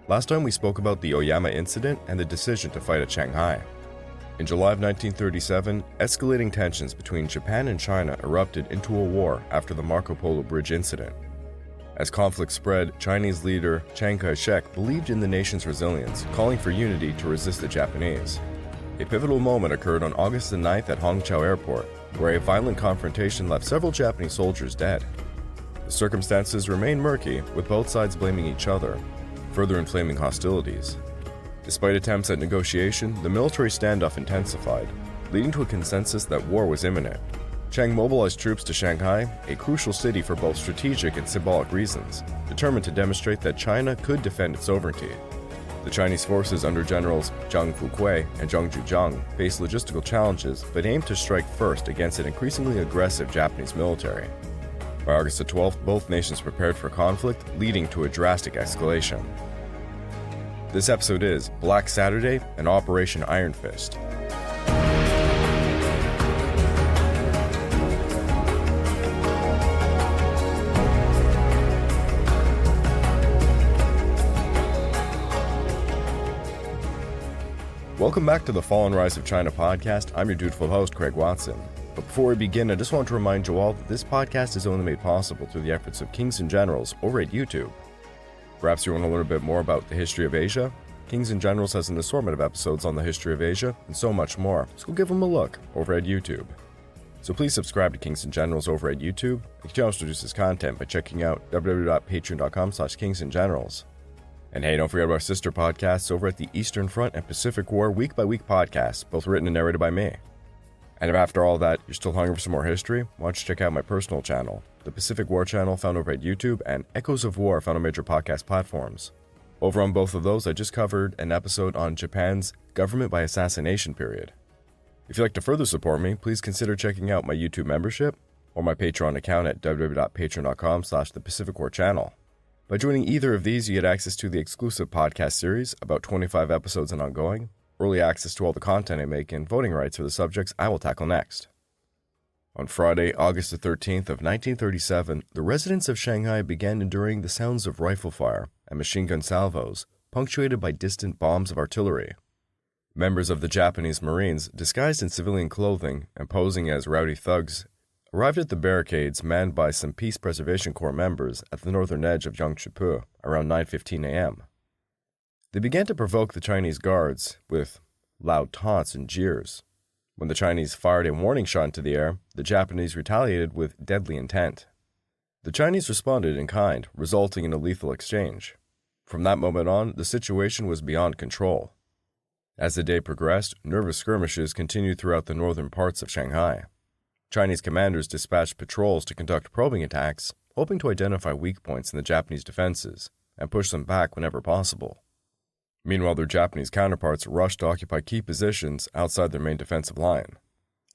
Last time we spoke about the Oyama incident and the decision to fight at Shanghai. In July of 1937, escalating tensions between Japan and China erupted into a war after the Marco Polo Bridge incident. As conflict spread, Chinese leader Chiang Kai-shek believed in the nation's resilience, calling for unity to resist the Japanese. A pivotal moment occurred on August 9th at Hongqiao Airport, where a violent confrontation left several Japanese soldiers dead. The circumstances remain murky, with both sides blaming each other, further inflaming hostilities. Despite attempts at negotiation, the military standoff intensified, leading to a consensus that war was imminent. Chiang mobilized troops to Shanghai, a crucial city for both strategic and symbolic reasons, determined to demonstrate that China could defend its sovereignty. The Chinese forces under Generals Zhang Fuquei and Zhang Zhujiang faced logistical challenges but aimed to strike first against an increasingly aggressive Japanese military. By August 12th, both nations prepared for conflict, leading to a drastic escalation. This episode is Black Saturday and Operation Iron Fist. Welcome back to the Fall and Rise of China podcast. I'm your dutiful host, Craig Watson. But before we begin, I just want to remind you all that this podcast is only made possible through the efforts of Kings and Generals over at YouTube. Perhaps you want to learn a bit more about the history of Asia? Kings and Generals has an assortment of episodes on the history of Asia and so much more, so go give them a look over at YouTube. So please subscribe to Kings and Generals over at YouTube. You can also produce this content by checking out www.patreon.com/kingsandgenerals. And hey, don't forget about our sister podcasts over at the Eastern Front and Pacific War Week by Week podcasts, both written and narrated by me. And if after all that, you're still hungry for some more history, why don't you check out my personal channel, the Pacific War channel found over at YouTube, and Echoes of War found on major podcast platforms. Over on both of those, I just covered an episode on Japan's government by assassination period. If you'd like to further support me, please consider checking out my YouTube membership or my Patreon account at www.patreon.com/thepacificwarchannel. By joining either of these, you get access to the exclusive podcast series, about 25 episodes and ongoing, early access to all the content I make, and voting rights for the subjects I will tackle next. On Friday, August 13th of 1937, the residents of Shanghai began enduring the sounds of rifle fire and machine gun salvos, punctuated by distant bombs of artillery. Members of the Japanese Marines, disguised in civilian clothing and posing as rowdy thugs, arrived at the barricades manned by some Peace Preservation Corps members at the northern edge of Yangtze around 9:15 a.m. They began to provoke the Chinese guards with loud taunts and jeers. When the Chinese fired a warning shot into the air, the Japanese retaliated with deadly intent. The Chinese responded in kind, resulting in a lethal exchange. From that moment on, the situation was beyond control. As the day progressed, nervous skirmishes continued throughout the northern parts of Shanghai. Chinese commanders dispatched patrols to conduct probing attacks, hoping to identify weak points in the Japanese defenses and push them back whenever possible. Meanwhile, their Japanese counterparts rushed to occupy key positions outside their main defensive line,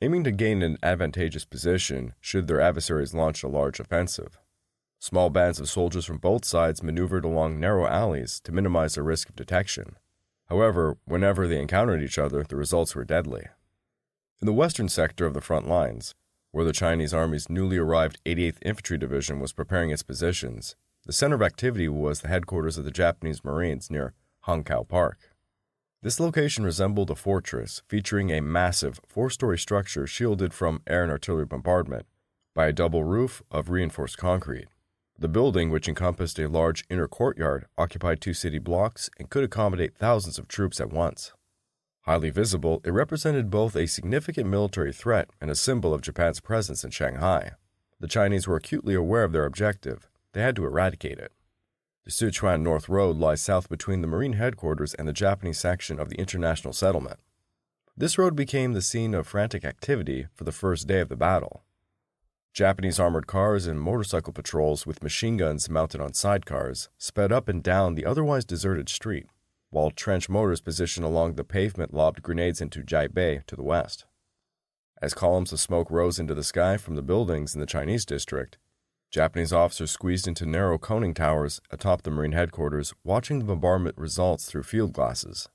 aiming to gain an advantageous position should their adversaries launch a large offensive. Small bands of soldiers from both sides maneuvered along narrow alleys to minimize the risk of detection. However, whenever they encountered each other, the results were deadly. In the western sector of the front lines, where the Chinese Army's newly arrived 88th Infantry Division was preparing its positions, the center of activity was the headquarters of the Japanese Marines near Hongqiao Park. This location resembled a fortress featuring a massive 4-story structure shielded from air and artillery bombardment by a double roof of reinforced concrete. The building, which encompassed a large inner courtyard, occupied 2 city blocks and could accommodate thousands of troops at once. Highly visible, it represented both a significant military threat and a symbol of Japan's presence in Shanghai. The Chinese were acutely aware of their objective. They had to eradicate it. The Sichuan North Road lies south between the Marine headquarters and the Japanese section of the international settlement. This road became the scene of frantic activity for the first day of the battle. Japanese armored cars and motorcycle patrols with machine guns mounted on sidecars sped up and down the otherwise deserted street, while trench mortars positioned along the pavement lobbed grenades into Jiaibei to the west. As columns of smoke rose into the sky from the buildings in the Chinese district, Japanese officers squeezed into narrow coning towers atop the Marine headquarters, watching the bombardment results through field glasses.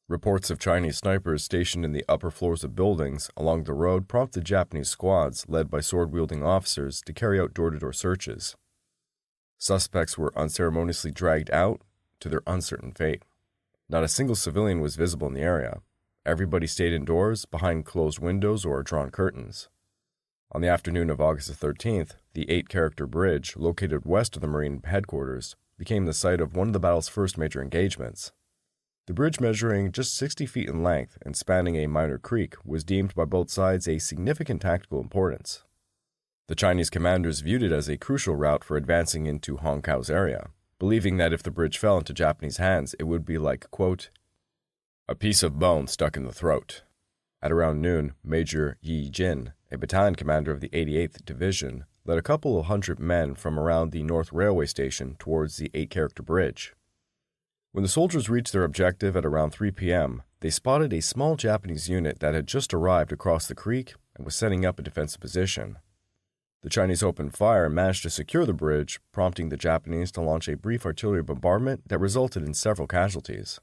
Reports of Chinese snipers stationed in the upper floors of buildings along the road prompted Japanese squads led by sword-wielding officers to carry out door-to-door searches. Suspects were unceremoniously dragged out, to their uncertain fate. Not a single civilian was visible in the area. Everybody stayed indoors, behind closed windows or drawn curtains. On the afternoon of August 13th, the 8-character bridge, located west of the Marine headquarters, became the site of one of the battle's first major engagements. The bridge, measuring just 60 feet in length and spanning a minor creek, was deemed by both sides a significant tactical importance. The Chinese commanders viewed it as a crucial route for advancing into Hong Kao's area, believing that if the bridge fell into Japanese hands, it would be like, quote, a piece of bone stuck in the throat. At around noon, Major Yi Jin, a battalion commander of the 88th Division, led a couple of hundred men from around the North Railway Station towards the 8-character bridge. When the soldiers reached their objective at around 3 p.m., they spotted a small Japanese unit that had just arrived across the creek and was setting up a defensive position. The Chinese opened fire and managed to secure the bridge, prompting the Japanese to launch a brief artillery bombardment that resulted in several casualties.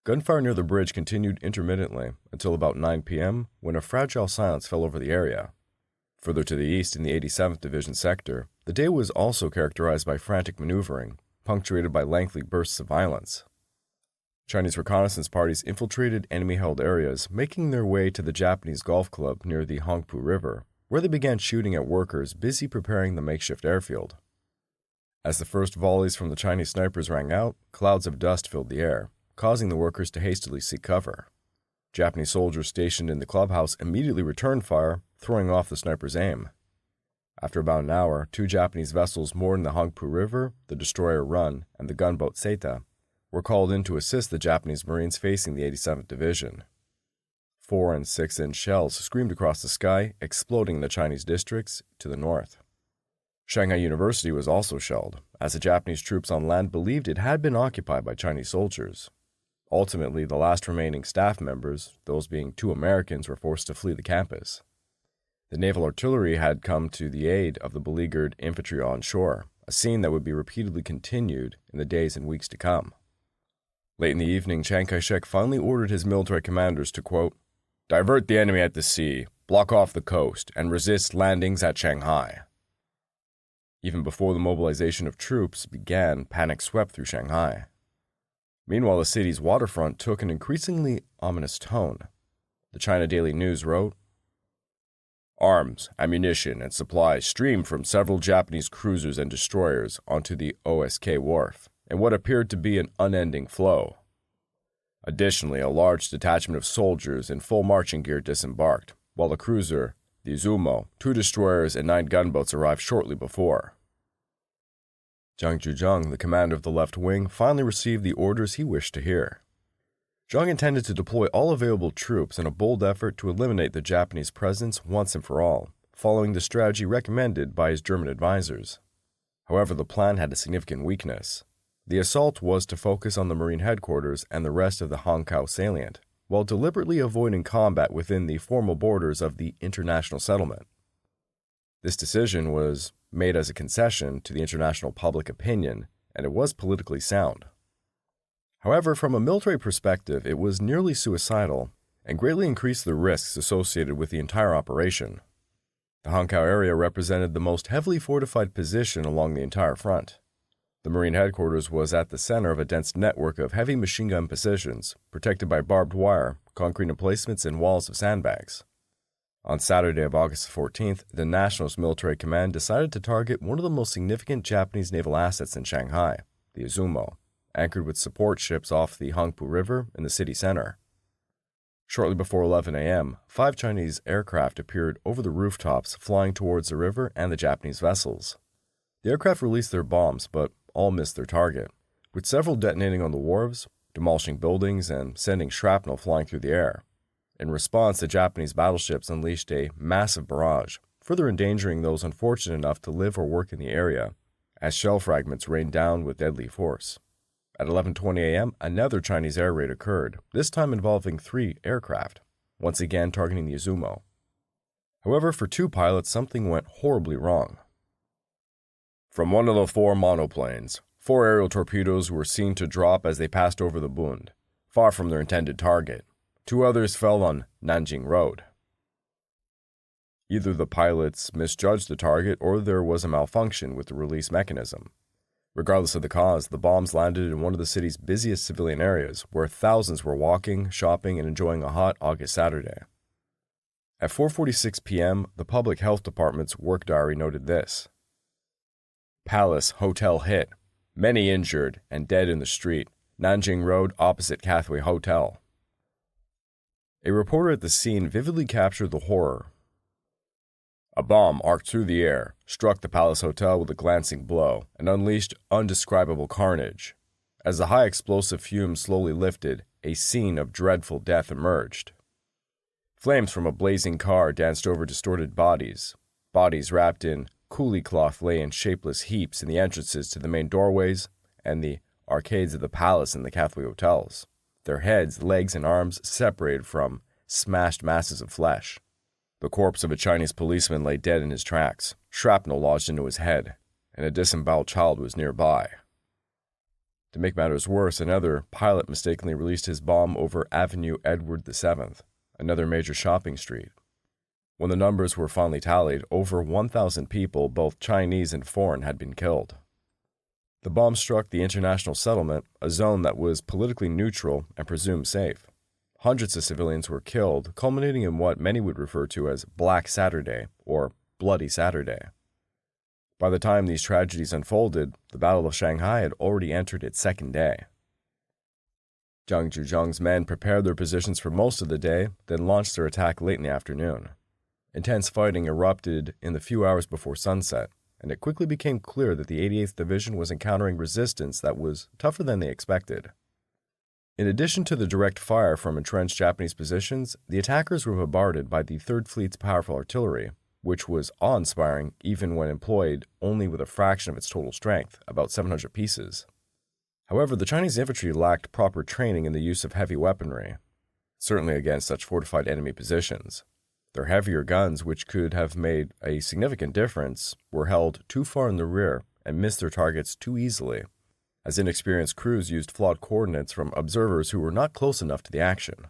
Gunfire near the bridge continued intermittently until about 9 p.m., when a fragile silence fell over the area. Further to the east in the 87th Division sector, the day was also characterized by frantic maneuvering, punctuated by lengthy bursts of violence. Chinese reconnaissance parties infiltrated enemy-held areas, making their way to the Japanese golf club near the Hongpu River, where they began shooting at workers busy preparing the makeshift airfield. As the first volleys from the Chinese snipers rang out, clouds of dust filled the air, causing the workers to hastily seek cover. Japanese soldiers stationed in the clubhouse immediately returned fire, throwing off the snipers' aim. After about an hour, 2 Japanese vessels moored in the Hongpu River, the destroyer Run, and the gunboat Seita, were called in to assist the Japanese Marines facing the 87th Division. 4- and 6-inch shells screamed across the sky, exploding in the Chinese districts to the north. Shanghai University was also shelled, as the Japanese troops on land believed it had been occupied by Chinese soldiers. Ultimately, the last remaining staff members, those being 2 Americans, were forced to flee the campus. The naval artillery had come to the aid of the beleaguered infantry on shore, a scene that would be repeatedly continued in the days and weeks to come. Late in the evening, Chiang Kai-shek finally ordered his military commanders to, quote, divert the enemy at the sea, block off the coast, and resist landings at Shanghai. Even before the mobilization of troops began, panic swept through Shanghai. Meanwhile, the city's waterfront took an increasingly ominous tone. The China Daily News wrote, arms, ammunition, and supplies streamed from several Japanese cruisers and destroyers onto the OSK wharf, in what appeared to be an unending flow. Additionally, a large detachment of soldiers in full marching gear disembarked, while the cruiser, the Izumo, 2 destroyers, and 9 gunboats arrived shortly before. Zhang Zhuzheng, the commander of the left wing, finally received the orders he wished to hear. Zhang intended to deploy all available troops in a bold effort to eliminate the Japanese presence once and for all, following the strategy recommended by his German advisors. However, the plan had a significant weakness. The assault was to focus on the Marine headquarters and the rest of the Hong Kong salient, while deliberately avoiding combat within the formal borders of the international settlement. This decision was made as a concession to the international public opinion, and it was politically sound. However, from a military perspective, it was nearly suicidal and greatly increased the risks associated with the entire operation. The Hong Kong area represented the most heavily fortified position along the entire front. The Marine headquarters was at the center of a dense network of heavy machine gun positions, protected by barbed wire, concrete emplacements, and walls of sandbags. On Saturday of August 14th, the Nationalist Military Command decided to target one of the most significant Japanese naval assets in Shanghai, the Izumo, anchored with support ships off the Hongpu River in the city center. Shortly before 11 a.m., 5 Chinese aircraft appeared over the rooftops, flying towards the river and the Japanese vessels. The aircraft released their bombs, but all missed their target, with several detonating on the wharves, demolishing buildings, and sending shrapnel flying through the air. In response, the Japanese battleships unleashed a massive barrage, further endangering those unfortunate enough to live or work in the area, as shell fragments rained down with deadly force. At 11:20 a.m., another Chinese air raid occurred, this time involving 3 aircraft, once again targeting the Izumo. However, for 2 pilots, something went horribly wrong. From one of the 4 monoplanes, 4 aerial torpedoes were seen to drop as they passed over the Bund, far from their intended target. 2 others fell on Nanjing Road. Either the pilots misjudged the target or there was a malfunction with the release mechanism. Regardless of the cause, the bombs landed in one of the city's busiest civilian areas, where thousands were walking, shopping, and enjoying a hot August Saturday. At 4:46 p.m., the Public Health Department's work diary noted this: Palace Hotel hit. Many injured and dead in the street. Nanjing Road opposite Cathay Hotel. A reporter at the scene vividly captured the horror. A bomb arced through the air, struck the Palace Hotel with a glancing blow, and unleashed undescribable carnage. As the high explosive fumes slowly lifted, a scene of dreadful death emerged. Flames from a blazing car danced over distorted bodies. Bodies wrapped in coolie cloth lay in shapeless heaps in the entrances to the main doorways and the arcades of the palace and the Cathay hotels, their heads, legs, and arms separated from smashed masses of flesh. The corpse of a Chinese policeman lay dead in his tracks, shrapnel lodged into his head, and a disemboweled child was nearby. To make matters worse, another pilot mistakenly released his bomb over Avenue Edward VII, another major shopping street. When the numbers were finally tallied, over 1,000 people, both Chinese and foreign, had been killed. The bomb struck the international settlement, a zone that was politically neutral and presumed safe. Hundreds of civilians were killed, culminating in what many would refer to as Black Saturday or Bloody Saturday. By the time these tragedies unfolded, the Battle of Shanghai had already entered its second day. Zhang Zhuzhang's men prepared their positions for most of the day, then launched their attack late in the afternoon. Intense fighting erupted in the few hours before sunset, and it quickly became clear that the 88th Division was encountering resistance that was tougher than they expected. In addition to the direct fire from entrenched Japanese positions, the attackers were bombarded by the Third Fleet's powerful artillery, which was awe-inspiring even when employed only with a fraction of its total strength, about 700 pieces. However, the Chinese infantry lacked proper training in the use of heavy weaponry, certainly against such fortified enemy positions. Their heavier guns, which could have made a significant difference, were held too far in the rear and missed their targets too easily, as inexperienced crews used flawed coordinates from observers who were not close enough to the action.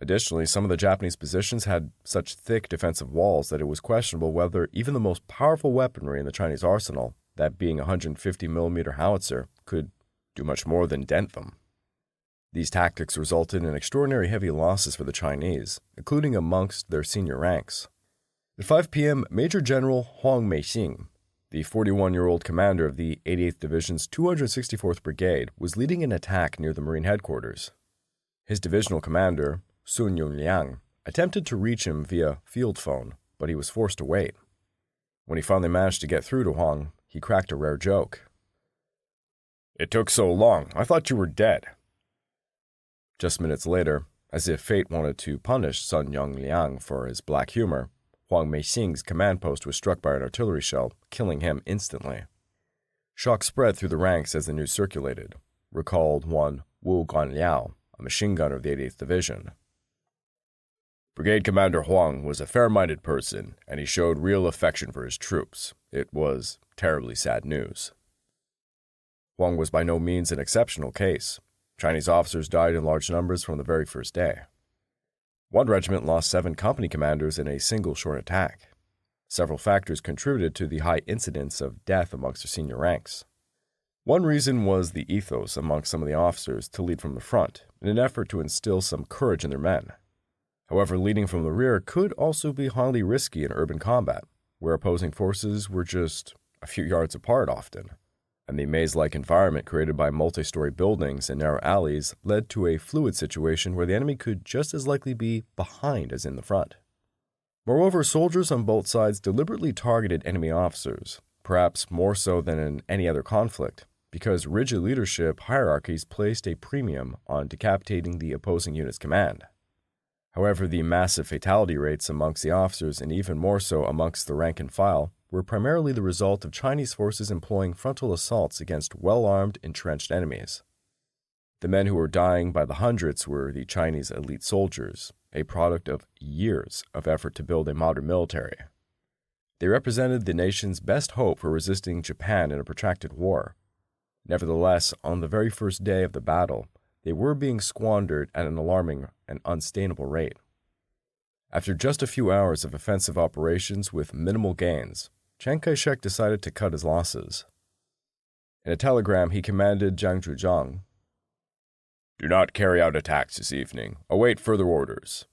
Additionally, some of the Japanese positions had such thick defensive walls that it was questionable whether even the most powerful weaponry in the Chinese arsenal, that being a 150mm howitzer, could do much more than dent them. These tactics resulted in extraordinary heavy losses for the Chinese, including amongst their senior ranks. At 5 p.m., Major General Fang Yuseng, the 41-year-old commander of the 88th Division's 264th Brigade, was leading an attack near the Marine headquarters. His divisional commander, Sun Yongliang, attempted to reach him via field phone, but he was forced to wait. When he finally managed to get through to Huang, he cracked a rare joke. "It took so long, I thought you were dead." Just minutes later, as if fate wanted to punish Sun Yongliang for his black humor, Fang Yuseng's command post was struck by an artillery shell, killing him instantly. Shock spread through the ranks as the news circulated, recalled one Wu Guanliao, a machine gunner of the 88th Division. "Brigade Commander Huang was a fair-minded person, and he showed real affection for his troops. It was terribly sad news." Huang was by no means an exceptional case. Chinese officers died in large numbers from the very first day. One regiment lost 7 company commanders in a single short attack. Several factors contributed to the high incidence of death amongst their senior ranks. One reason was the ethos amongst some of the officers to lead from the front, in an effort to instill some courage in their men. However, leading from the rear could also be highly risky in urban combat, where opposing forces were just a few yards apart often, and the maze-like environment created by multi-story buildings and narrow alleys led to a fluid situation where the enemy could just as likely be behind as in the front. Moreover, soldiers on both sides deliberately targeted enemy officers, perhaps more so than in any other conflict, because rigid leadership hierarchies placed a premium on decapitating the opposing unit's command. However, the massive fatality rates amongst the officers, and even more so amongst the rank and file, were primarily the result of Chinese forces employing frontal assaults against well-armed, entrenched enemies. The men who were dying by the hundreds were the Chinese elite soldiers, a product of years of effort to build a modern military. They represented the nation's best hope for resisting Japan in a protracted war. Nevertheless, on the very first day of the battle, they were being squandered at an alarming and unsustainable rate. After just a few hours of offensive operations with minimal gains, Chiang Kai-shek decided to cut his losses. In a telegram, he commanded Jiang Zhuzhang, "Do not carry out attacks this evening. Await further orders."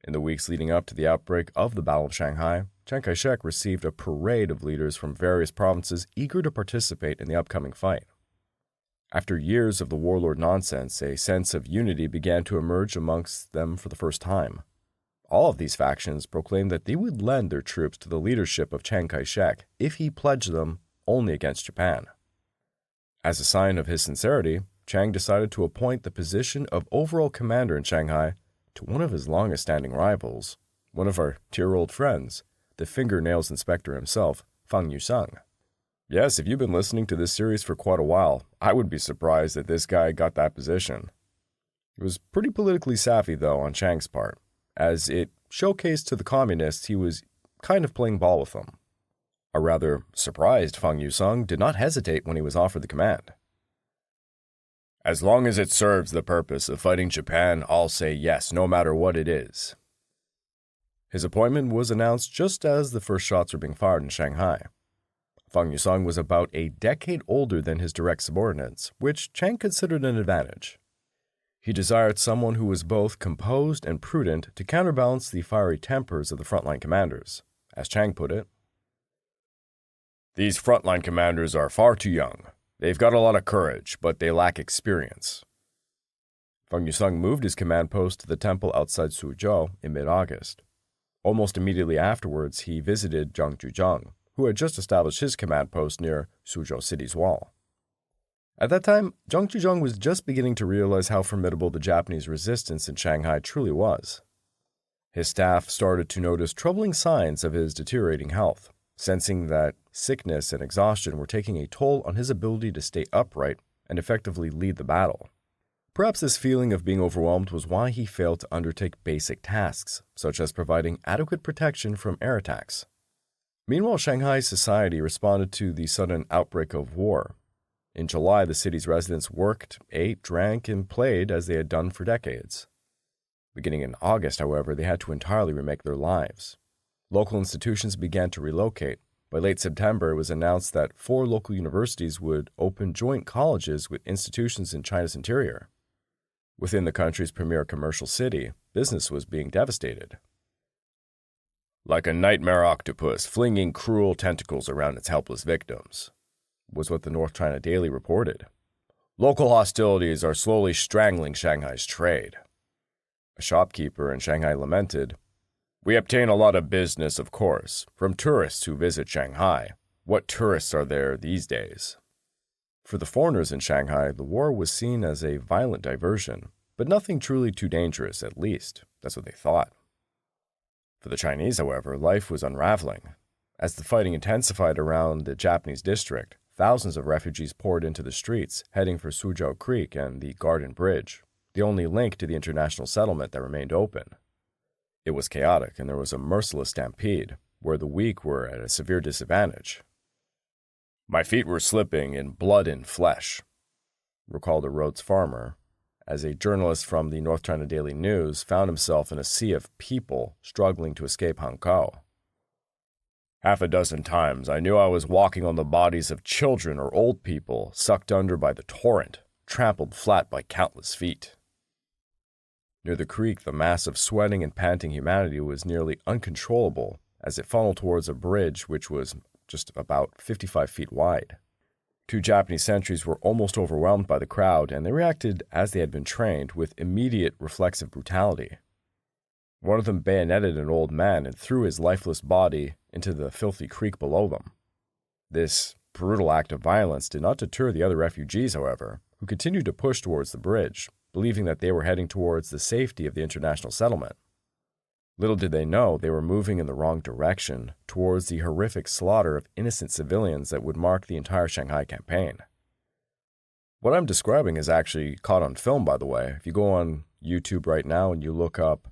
In the weeks leading up to the outbreak of the Battle of Shanghai, Chiang Kai-shek received a parade of leaders from various provinces eager to participate in the upcoming fight. After years of the warlord nonsense, a sense of unity began to emerge amongst them for the first time. All of these factions proclaimed that they would lend their troops to the leadership of Chiang Kai-shek if he pledged them only against Japan. As a sign of his sincerity, Chiang decided to appoint the position of overall commander in Shanghai to one of his longest-standing rivals, one of our dear old friends, the fingernails inspector himself, Fang Yuseng. Yes, if you've been listening to this series for quite a while, I would be surprised that this guy got that position. It was pretty politically savvy, though, on Chiang's part, as it showcased to the communists he was kind of playing ball with them. A rather surprised Fang Yuseng did not hesitate when he was offered the command. "As long as it serves the purpose of fighting Japan, I'll say yes, no matter what it is." His appointment was announced just as the first shots were being fired in Shanghai. Fang Yuseng was about a decade older than his direct subordinates, which Chiang considered an advantage. He desired someone who was both composed and prudent to counterbalance the fiery tempers of the frontline commanders. As Chiang put it, "These frontline commanders are far too young. They've got a lot of courage, but they lack experience." Fang Yuseng moved his command post to the temple outside Suzhou in mid-August. Almost immediately afterwards, he visited Jiang Zhuzhang, who had just established his command post near Suzhou city's wall. At that time, Jiang Zhuzhang was just beginning to realize how formidable the Japanese resistance in Shanghai truly was. His staff started to notice troubling signs of his deteriorating health, sensing that sickness and exhaustion were taking a toll on his ability to stay upright and effectively lead the battle. Perhaps this feeling of being overwhelmed was why he failed to undertake basic tasks, such as providing adequate protection from air attacks. Meanwhile, Shanghai society responded to the sudden outbreak of war. In July, the city's residents worked, ate, drank, and played as they had done for decades. Beginning in August, however, they had to entirely remake their lives. Local institutions began to relocate. By late September, it was announced that 4 local universities would open joint colleges with institutions in China's interior. Within the country's premier commercial city, business was being devastated. "Like a nightmare octopus flinging cruel tentacles around its helpless victims," was what the North China Daily reported. "Local hostilities are slowly strangling Shanghai's trade." A shopkeeper in Shanghai lamented, "We obtain a lot of business, of course, from tourists who visit Shanghai. What tourists are there these days?" For the foreigners in Shanghai, the war was seen as a violent diversion, but nothing truly too dangerous, at least. That's what they thought. For the Chinese, however, life was unraveling. As the fighting intensified around the Japanese district, thousands of refugees poured into the streets, heading for Suzhou Creek and the Garden Bridge, the only link to the international settlement that remained open. It was chaotic, and there was a merciless stampede, where the weak were at a severe disadvantage. "My feet were slipping in blood and flesh," recalled a Rhodes farmer, as a journalist from the North China Daily News found himself in a sea of people struggling to escape Hankou. "Half a dozen times I knew I was walking on the bodies of children or old people sucked under by the torrent, trampled flat by countless feet." Near the creek, the mass of sweating and panting humanity was nearly uncontrollable as it funneled towards a bridge which was just about 55 feet wide. 2 Japanese sentries were almost overwhelmed by the crowd, and they reacted as they had been trained, with immediate reflexive brutality. One of them bayoneted an old man and threw his lifeless body into the filthy creek below them. This brutal act of violence did not deter the other refugees, however, who continued to push towards the bridge, believing that they were heading towards the safety of the international settlement. Little did they know they were moving in the wrong direction, towards the horrific slaughter of innocent civilians that would mark the entire Shanghai campaign. What I'm describing is actually caught on film, by the way. If you go on YouTube right now and you look up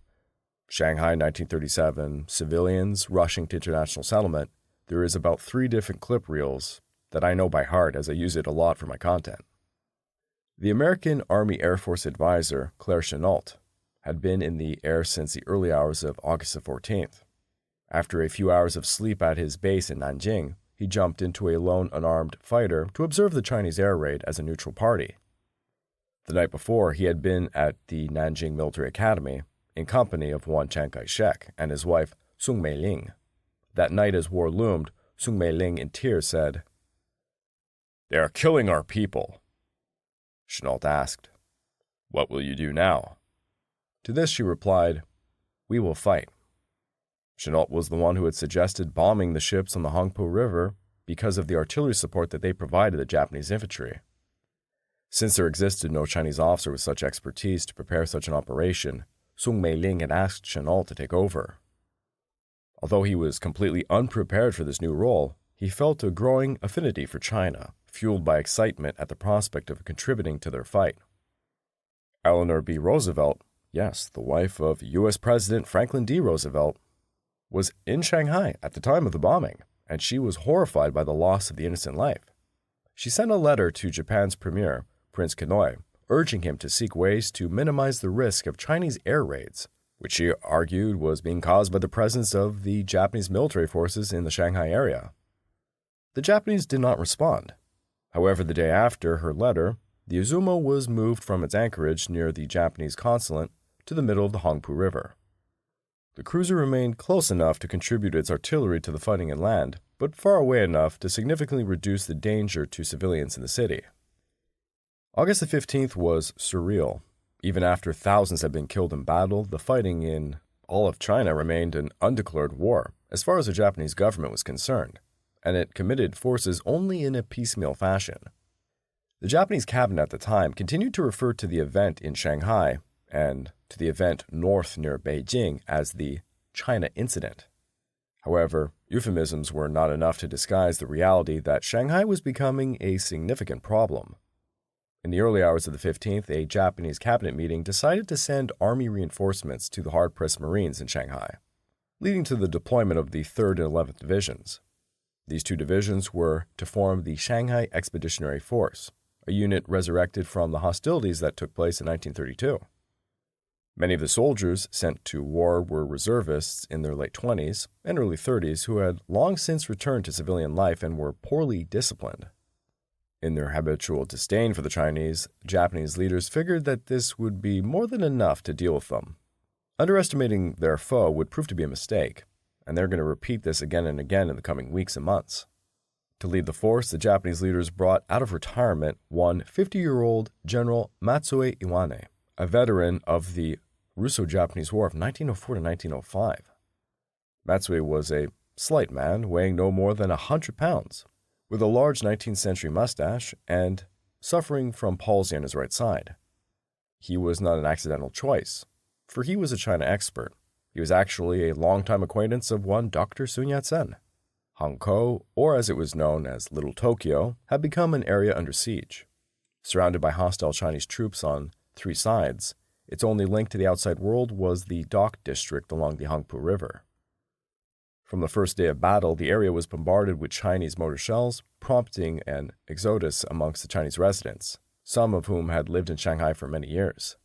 Shanghai 1937 civilians rushing to international settlement, there is about 3 different clip reels that I know by heart as I use it a lot for my content. The American Army Air Force advisor, Claire Chennault, had been in the air since the early hours of August the 14th. After a few hours of sleep at his base in Nanjing, he jumped into a lone unarmed fighter to observe the Chinese air raid as a neutral party. The night before, he had been at the Nanjing Military Academy in company of one Chiang Kai-shek and his wife, Sung Mei-ling. That night as war loomed, Sung Mei-ling in tears said, "They are killing our people." Chenault asked, "What will you do now?" To this she replied, "We will fight." Chenault was the one who had suggested bombing the ships on the Hongpo River because of the artillery support that they provided the Japanese infantry. Since there existed no Chinese officer with such expertise to prepare such an operation, Sung Mei-ling had asked Chenault to take over. Although he was completely unprepared for this new role, he felt a growing affinity for China, fueled by excitement at the prospect of contributing to their fight. Eleanor B. Roosevelt, yes, the wife of U.S. President Franklin D. Roosevelt, was in Shanghai at the time of the bombing, and she was horrified by the loss of the innocent life. She sent a letter to Japan's premier, Prince Kenoi, urging him to seek ways to minimize the risk of Chinese air raids, which she argued was being caused by the presence of the Japanese military forces in the Shanghai area. The Japanese did not respond. However, the day after her letter, the Izumo was moved from its anchorage near the Japanese consulate to the middle of the Hongpo River. The cruiser remained close enough to contribute its artillery to the fighting inland, but far away enough to significantly reduce the danger to civilians in the city. August the 15th was surreal. Even after thousands had been killed in battle, the fighting in all of China remained an undeclared war, as far as the Japanese government was concerned, and it committed forces only in a piecemeal fashion. The Japanese cabinet at the time continued to refer to the event in Shanghai and to the event north near Beijing as the China Incident. However, euphemisms were not enough to disguise the reality that Shanghai was becoming a significant problem. In the early hours of the 15th, a Japanese cabinet meeting decided to send army reinforcements to the hard-pressed Marines in Shanghai, leading to the deployment of the 3rd and 11th Divisions. These two divisions were to form the Shanghai Expeditionary Force, a unit resurrected from the hostilities that took place in 1932. Many of the soldiers sent to war were reservists in their late 20s and early 30s who had long since returned to civilian life and were poorly disciplined. In their habitual disdain for the Chinese, Japanese leaders figured that this would be more than enough to deal with them. Underestimating their foe would prove to be a mistake, and they're going to repeat this again and again in the coming weeks and months. To lead the force, the Japanese leaders brought out of retirement one 50-year-old General Matsui Iwane, a veteran of the Russo-Japanese War of 1904 to 1905. Matsui was a slight man, weighing no more than 100 pounds, with a large 19th century mustache and suffering from palsy on his right side. He was not an accidental choice, for he was a China expert. He was actually a longtime acquaintance of one Dr. Sun Yat-sen. Hongkou, or as it was known as Little Tokyo, had become an area under siege. Surrounded by hostile Chinese troops on 3 sides, its only link to the outside world was the dock district along the Hongpo River. From the first day of battle, the area was bombarded with Chinese mortar shells, prompting an exodus amongst the Chinese residents, some of whom had lived in Shanghai for many years.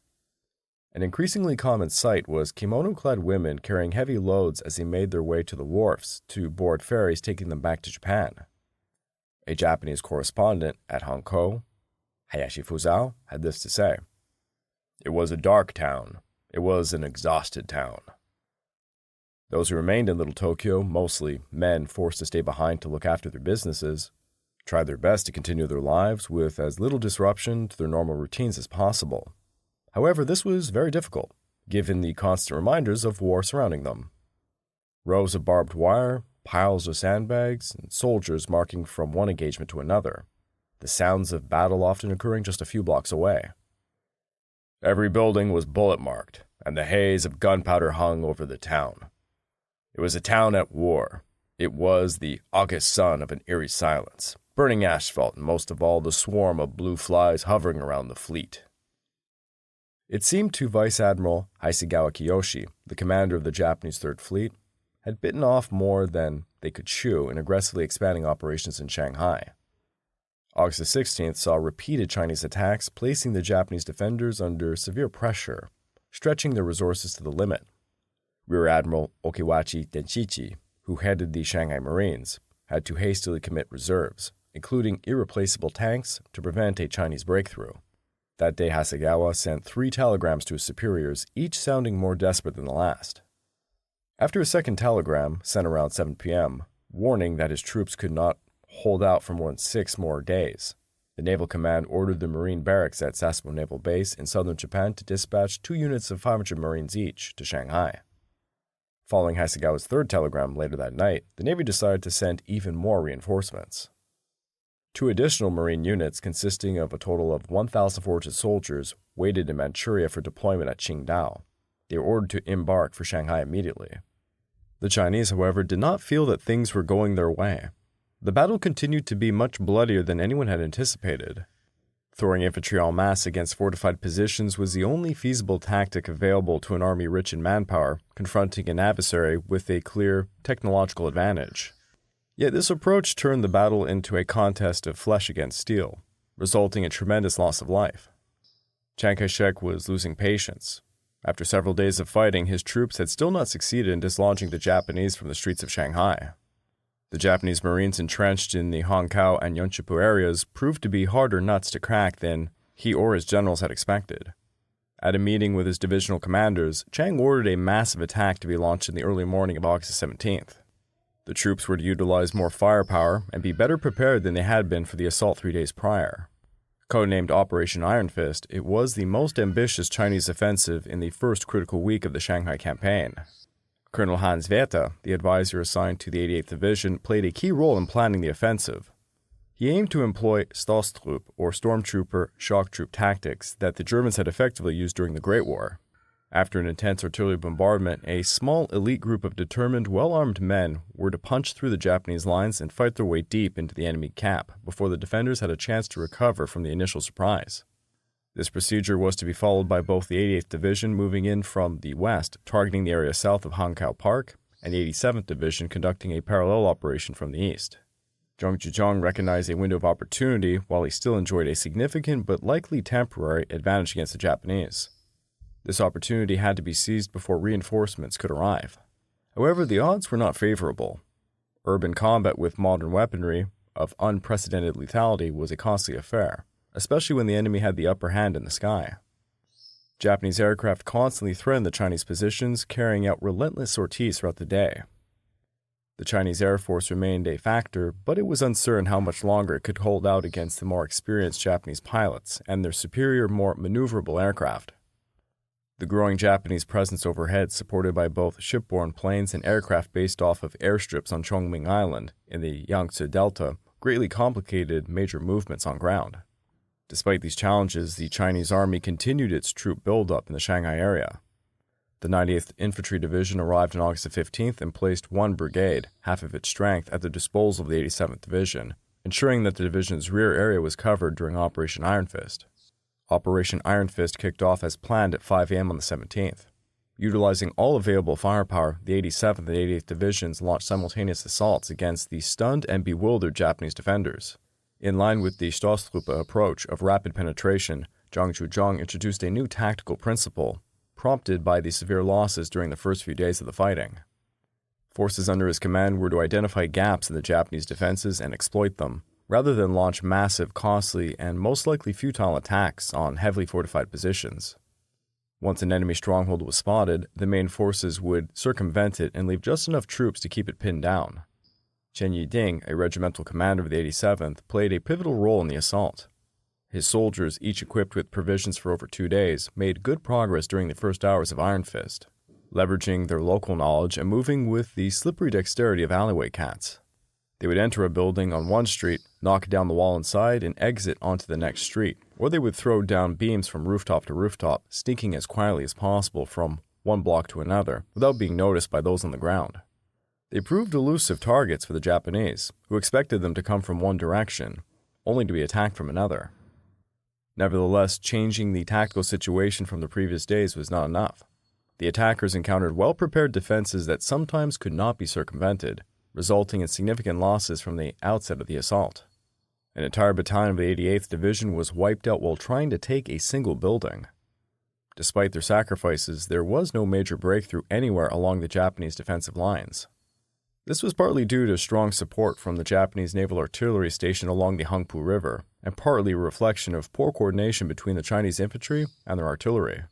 An increasingly common sight was kimono-clad women carrying heavy loads as they made their way to the wharfs to board ferries taking them back to Japan. A Japanese correspondent at Hongkou, Hayashi Fuzao, had this to say: "It was a dark town. It was an exhausted town." Those who remained in Little Tokyo, mostly men forced to stay behind to look after their businesses, tried their best to continue their lives with as little disruption to their normal routines as possible. However, this was very difficult, given the constant reminders of war surrounding them. Rows of barbed wire, piles of sandbags, and soldiers marching from one engagement to another, the sounds of battle often occurring just a few blocks away. Every building was bullet-marked, and the haze of gunpowder hung over the town. It was a town at war. It was the August sun of an eerie silence, burning asphalt, and most of all, the swarm of blue flies hovering around the fleet. It seemed to Vice Admiral Hasegawa Kiyoshi, the commander of the Japanese Third Fleet, had bitten off more than they could chew in aggressively expanding operations in Shanghai. August the 16th saw repeated Chinese attacks, placing the Japanese defenders under severe pressure, stretching their resources to the limit. Rear Admiral Okiwachi Denshichi, who headed the Shanghai Marines, had to hastily commit reserves, including irreplaceable tanks, to prevent a Chinese breakthrough. That day, Hasegawa sent 3 telegrams to his superiors, each sounding more desperate than the last. After a second telegram, sent around 7 p.m., warning that his troops could not hold out for more than 6 more days, the Naval Command ordered the Marine barracks at Sasebo Naval Base in southern Japan to dispatch 2 units of 500 Marines each to Shanghai. Following Hasegawa's third telegram later that night, the Navy decided to send even more reinforcements. 2 additional Marine units consisting of a total of 1,400 soldiers waited in Manchuria for deployment at Qingdao. They were ordered to embark for Shanghai immediately. The Chinese, however, did not feel that things were going their way. The battle continued to be much bloodier than anyone had anticipated. Throwing infantry en masse against fortified positions was the only feasible tactic available to an army rich in manpower, confronting an adversary with a clear technological advantage. Yet this approach turned the battle into a contest of flesh against steel, resulting in tremendous loss of life. Chiang Kai-shek was losing patience. After several days of fighting, his troops had still not succeeded in dislodging the Japanese from the streets of Shanghai. The Japanese Marines entrenched in the Hongkou and Yonchupu areas proved to be harder nuts to crack than he or his generals had expected. At a meeting with his divisional commanders, Chiang ordered a massive attack to be launched in the early morning of August 17th. The troops were to utilize more firepower and be better prepared than they had been for the assault 3 days prior. Codenamed Operation Iron Fist, it was the most ambitious Chinese offensive in the first critical week of the Shanghai campaign. Colonel Hans Werther, the advisor assigned to the 88th Division, played a key role in planning the offensive. He aimed to employ Stoßtrupp, or stormtrooper shock troop tactics that the Germans had effectively used during the Great War. After an intense artillery bombardment, a small elite group of determined, well-armed men were to punch through the Japanese lines and fight their way deep into the enemy camp before the defenders had a chance to recover from the initial surprise. This procedure was to be followed by both the 88th Division moving in from the west, targeting the area south of Hongkou Park, and the 87th Division conducting a parallel operation from the east. Zhang Zhuzhong recognized a window of opportunity while he still enjoyed a significant but likely temporary advantage against the Japanese. This opportunity had to be seized before reinforcements could arrive. However, the odds were not favorable. Urban combat with modern weaponry of unprecedented lethality was a costly affair, especially when the enemy had the upper hand in the sky. Japanese aircraft constantly threatened the Chinese positions, carrying out relentless sorties throughout the day. The Chinese Air Force remained a factor, but it was uncertain how much longer it could hold out against the more experienced Japanese pilots and their superior, more maneuverable aircraft. The growing Japanese presence overhead, supported by both shipborne planes and aircraft based off of airstrips on Chongming Island in the Yangtze Delta, greatly complicated major movements on ground. Despite these challenges, the Chinese Army continued its troop buildup in the Shanghai area. The 90th Infantry Division arrived on August 15th and placed 1 brigade, half of its strength, at the disposal of the 87th Division, ensuring that the division's rear area was covered during Operation Iron Fist. Operation Iron Fist kicked off as planned at 5 a.m. on the 17th. Utilizing all available firepower, the 87th and 88th Divisions launched simultaneous assaults against the stunned and bewildered Japanese defenders. In line with the Stoßtruppe approach of rapid penetration, Zhang Zhuzhong introduced a new tactical principle, prompted by the severe losses during the first few days of the fighting. Forces under his command were to identify gaps in the Japanese defenses and exploit them, rather than launch massive, costly, and most likely futile attacks on heavily fortified positions. Once an enemy stronghold was spotted, the main forces would circumvent it and leave just enough troops to keep it pinned down. Chen Yiding, a regimental commander of the 87th, played a pivotal role in the assault. His soldiers, each equipped with provisions for over 2 days, made good progress during the first hours of Iron Fist, leveraging their local knowledge and moving with the slippery dexterity of alleyway cats. They would enter a building on one street, knock down the wall inside, and exit onto the next street, or they would throw down beams from rooftop to rooftop, sneaking as quietly as possible from one block to another, without being noticed by those on the ground. They proved elusive targets for the Japanese, who expected them to come from one direction, only to be attacked from another. Nevertheless, changing the tactical situation from the previous days was not enough. The attackers encountered well-prepared defenses that sometimes could not be circumvented, resulting in significant losses from the outset of the assault. An entire battalion of the 88th Division was wiped out while trying to take a single building. Despite their sacrifices, there was no major breakthrough anywhere along the Japanese defensive lines. This was partly due to strong support from the Japanese naval artillery stationed along the Hangpu River, and partly a reflection of poor coordination between the Chinese infantry and their artillery.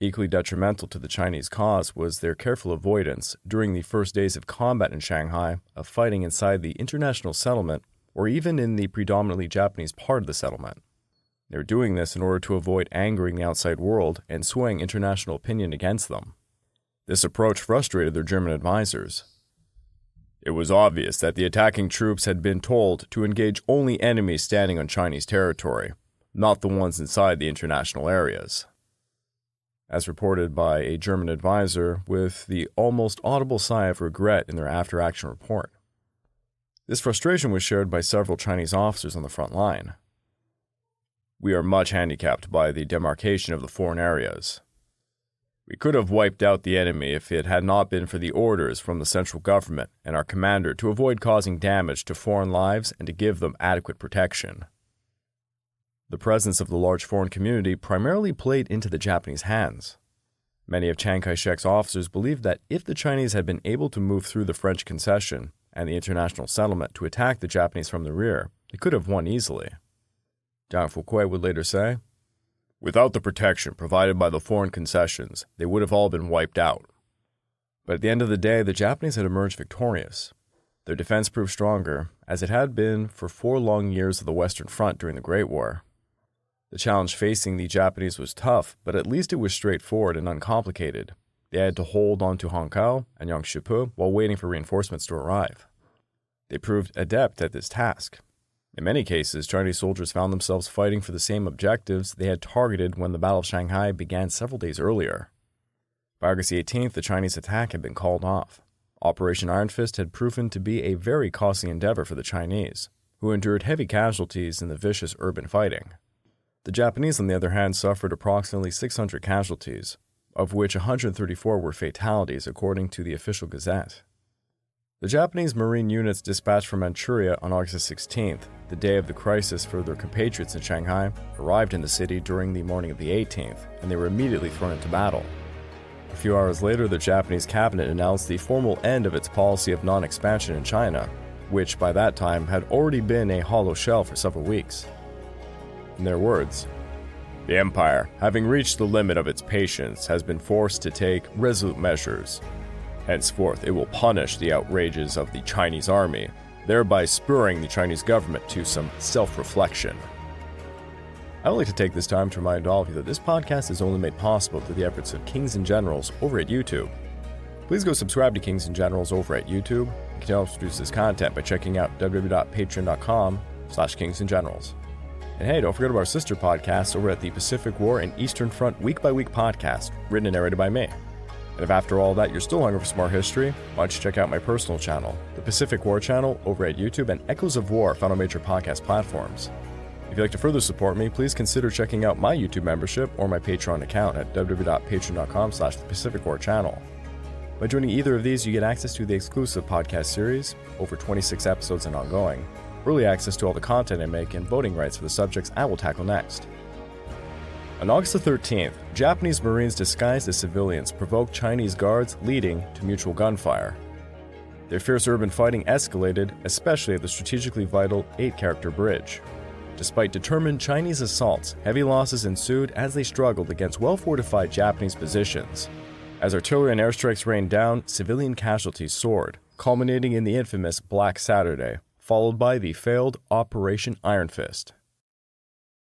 Equally detrimental to the Chinese cause was their careful avoidance, during the first days of combat in Shanghai, of fighting inside the international settlement or even in the predominantly Japanese part of the settlement. They were doing this in order to avoid angering the outside world and swaying international opinion against them. This approach frustrated their German advisors. It was obvious that the attacking troops had been told to engage only enemies standing on Chinese territory, not the ones inside the international areas. As reported by a German advisor with the almost audible sigh of regret in their after-action report. This frustration was shared by several Chinese officers on the front line. We are much handicapped by the demarcation of the foreign areas. We could have wiped out the enemy if it had not been for the orders from the central government and our commander to avoid causing damage to foreign lives and to give them adequate protection. The presence of the large foreign community primarily played into the Japanese hands. Many of Chiang Kai-shek's officers believed that if the Chinese had been able to move through the French concession and the international settlement to attack the Japanese from the rear, they could have won easily. Jiang Fuquet would later say, "Without the protection provided by the foreign concessions, they would have all been wiped out." But at the end of the day, the Japanese had emerged victorious. Their defense proved stronger, as it had been for 4 long years of the Western Front during the Great War. The challenge facing the Japanese was tough, but at least it was straightforward and uncomplicated. They had to hold on to Hangzhou and Yangshipu while waiting for reinforcements to arrive. They proved adept at this task. In many cases, Chinese soldiers found themselves fighting for the same objectives they had targeted when the Battle of Shanghai began several days earlier. By August 18th, the Chinese attack had been called off. Operation Iron Fist had proven to be a very costly endeavor for the Chinese, who endured heavy casualties in the vicious urban fighting. The Japanese, on the other hand, suffered approximately 600 casualties, of which 134 were fatalities according to the official gazette. The Japanese Marine units dispatched from Manchuria on August 16th, the day of the crisis for their compatriots in Shanghai, arrived in the city during the morning of the 18th, and they were immediately thrown into battle. A few hours later, the Japanese cabinet announced the formal end of its policy of non-expansion in China, which by that time had already been a hollow shell for several weeks. In their words, "The empire, having reached the limit of its patience, has been forced to take resolute measures. Henceforth, it will punish the outrages of the Chinese army, thereby spurring the Chinese government to some self-reflection." I would like to take this time to remind all of you that this podcast is only made possible through the efforts of Kings and Generals over at YouTube. Please go subscribe to Kings and Generals over at YouTube. You can help produce this content by checking out www.patreon.com/kingsandgenerals. And hey, don't forget about our sister podcast over at the Pacific War and Eastern Front Week by Week podcast, written and narrated by me. And if after all that you're still hungry for some more history, why don't you check out my personal channel, the Pacific War channel over at YouTube, and Echoes of War found on major podcast platforms. If you'd like to further support me, please consider checking out my YouTube membership or my Patreon account at www.patreon.com/thepacificwarchannel. By joining either of these, you get access to the exclusive podcast series, over 26 episodes and ongoing, early access to all the content I make, and voting rights for the subjects I will tackle next. On August the 13th, Japanese Marines disguised as civilians provoked Chinese guards, leading to mutual gunfire. Their fierce urban fighting escalated, especially at the strategically vital 8-character bridge. Despite determined Chinese assaults, heavy losses ensued as they struggled against well-fortified Japanese positions. As artillery and airstrikes rained down, civilian casualties soared, culminating in the infamous Black Saturday, followed by the failed Operation Iron Fist.